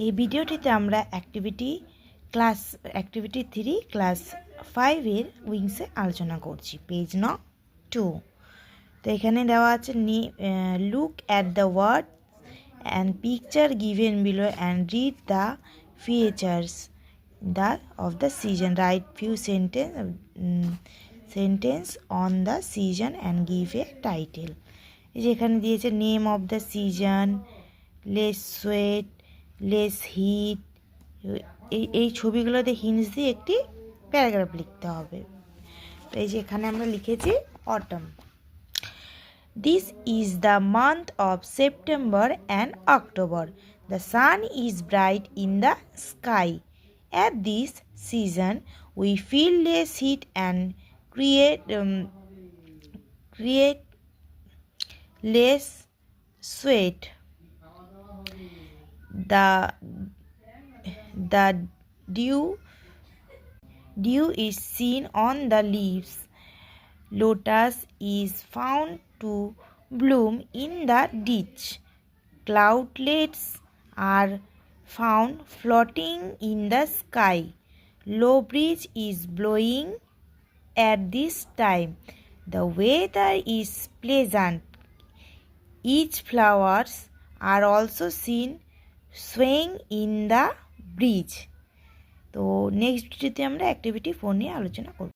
এই ভিডিওটিতে আমরা অ্যাক্টিভিটি 3 ক্লাস 5 এর উইংসে আলোচনা করছি। পেজ 2। তো এখানে দেওয়া আছে look at the word and picture given below and read the features of the season. Write few sentence on the season and give a title. যেখানে দিয়েছে name of the season, less sweat, less heat. এই ছবিগুলোতে hints দিয়ে একটি paragraph লিখতে হবে। তো এই যে এখানে আমরা লিখেছি autumn. This is the month of September and October. The sun is bright in the sky. At this season, we feel less heat and create less sweat. The dew is seen on the leaves. Lotus is found to bloom in the ditch. Cloudlets are found floating in the sky. Low breeze is blowing at this time. The weather is pleasant. Each flowers are also seen swaying in the breeze. তো next ভিডিওতে আমরা activity 4 নিয়ে আলোচনা করব।